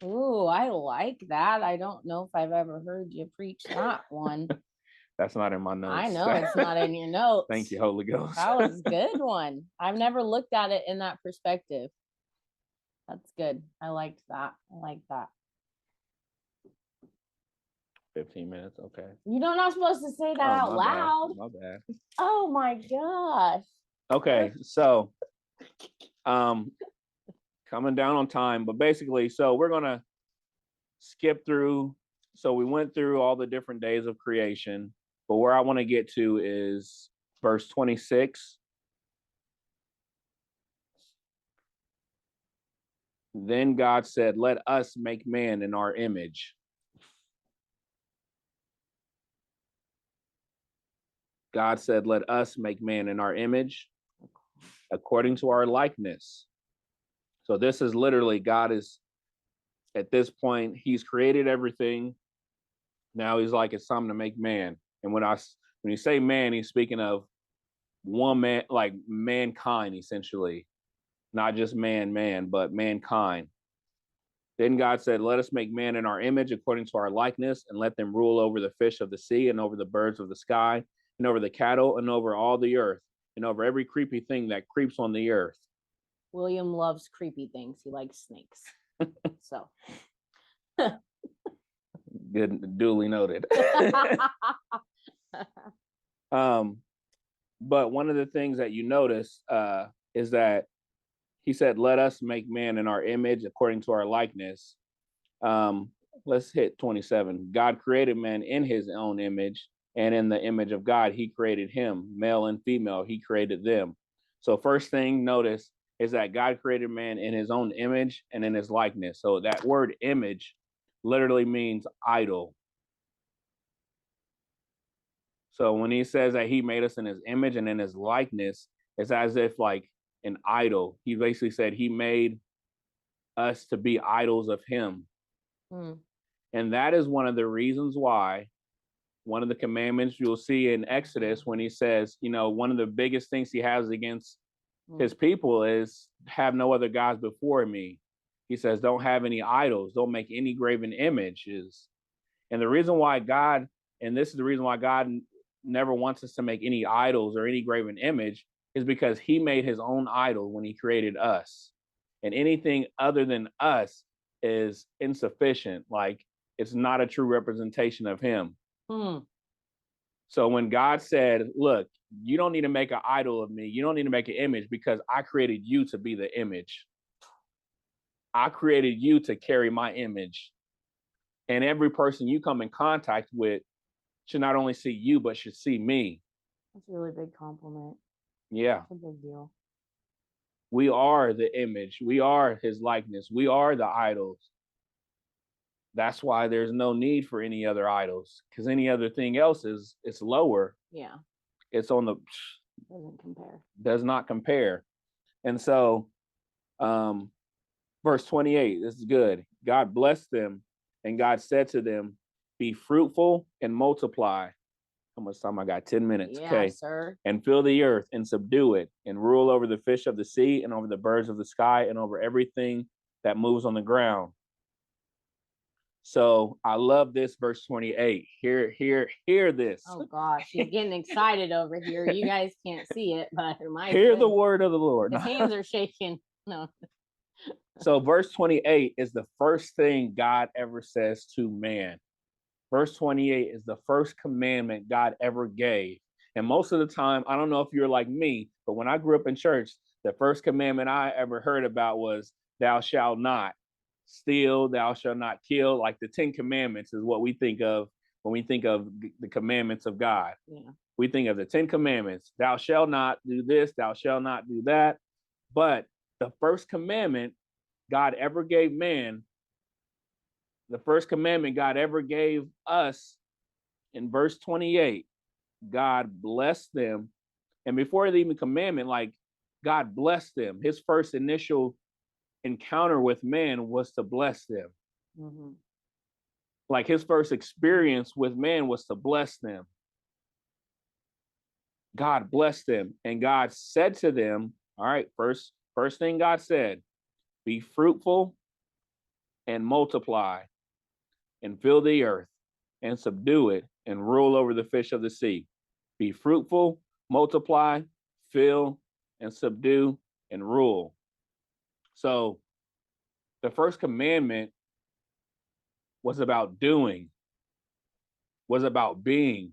Ooh, I like that. I don't know if I've ever heard you preach that one. That's not in my notes. I know it's not in your notes. Thank you, Holy Ghost. That was a good one. I've never looked at it in that perspective. That's good. I liked that. I like that. 15 minutes. Okay. You're not supposed to say that out loud. My bad. Oh my gosh. Okay. So, coming down on time, but basically, so we're going to skip through. So we went through all the different days of creation, but where I want to get to is verse 26. Then God said, "Let us make man in our image." God said, "Let us make man in our image, according to our likeness." So this is literally God is at this point, he's created everything. Now he's like, it's time to make man. And when you say man, he's speaking of one man, like mankind, essentially, not just man, but mankind. Then God said, "Let us make man in our image according to our likeness, and let them rule over the fish of the sea, and over the birds of the sky, and over the cattle, and over all the earth, and over every creepy thing that creeps on the earth." William loves creepy things. He likes snakes. So Good, duly noted. But one of the things that you notice is that he said, "Let us make man in our image according to our likeness." Let's hit 27. God created man in his own image, and in the image of God, he created him, male and female, he created them. So first thing notice is that God created man in his own image and in his likeness. So that word image literally means idol. So when he says that he made us in his image and in his likeness, it's as if like an idol. He basically said he made us to be idols of him. And that is one of the reasons why one of the commandments you'll see in Exodus when he says, one of the biggest things he has against his people is have no other gods before me. He says, don't have any idols, don't make any graven images. And the reason why God, and this is the reason why God never wants us to make any idols or any graven image, is because he made his own idol when he created us. And anything other than us is insufficient. Like it's not a true representation of him. So when God said, look, you don't need to make an idol of me. You don't need to make an image because I created you to be the image. I created you to carry my image. And every person you come in contact with should not only see you, but should see me. That's a really big compliment. Yeah. It's a big deal. We are the image. We are his likeness. We are the idols. That's why there's no need for any other idols, because any other thing else it's lower. Yeah. It's on the doesn't compare. Does not compare. And so verse 28, this is good. God blessed them, and God said to them, be fruitful and multiply. How much time I got? 10 minutes. Yeah, okay, sir. And fill the earth and subdue it, and rule over the fish of the sea, and over the birds of the sky, and over everything that moves on the ground. So I love this verse 28. Hear this. Oh gosh, he's getting excited over here. You guys can't see it, but hear the word of the Lord. His hands are shaking. No. So verse 28 is the first thing God ever says to man. Verse 28 is the first commandment God ever gave. And most of the time, I don't know if you're like me, but when I grew up in church, the first commandment I ever heard about was thou shalt not steal, thou shalt not kill. Like the 10 commandments is what we think of when we think of the commandments of God. Yeah. We think of the 10 commandments. Thou shalt not do this, thou shalt not do that. But the first commandment God ever gave man, the first commandment God ever gave us, in verse 28, God blessed them. And before the even commandment, like God blessed them. His first initial encounter with man was to bless them. Mm-hmm. Like his first experience with man was to bless them. God blessed them. And God said to them, all right, first thing God said, be fruitful and multiply and fill the earth and subdue it and rule over the fish of the sea. Be fruitful, multiply, fill, and subdue and rule. So the first commandment was about doing, was about being.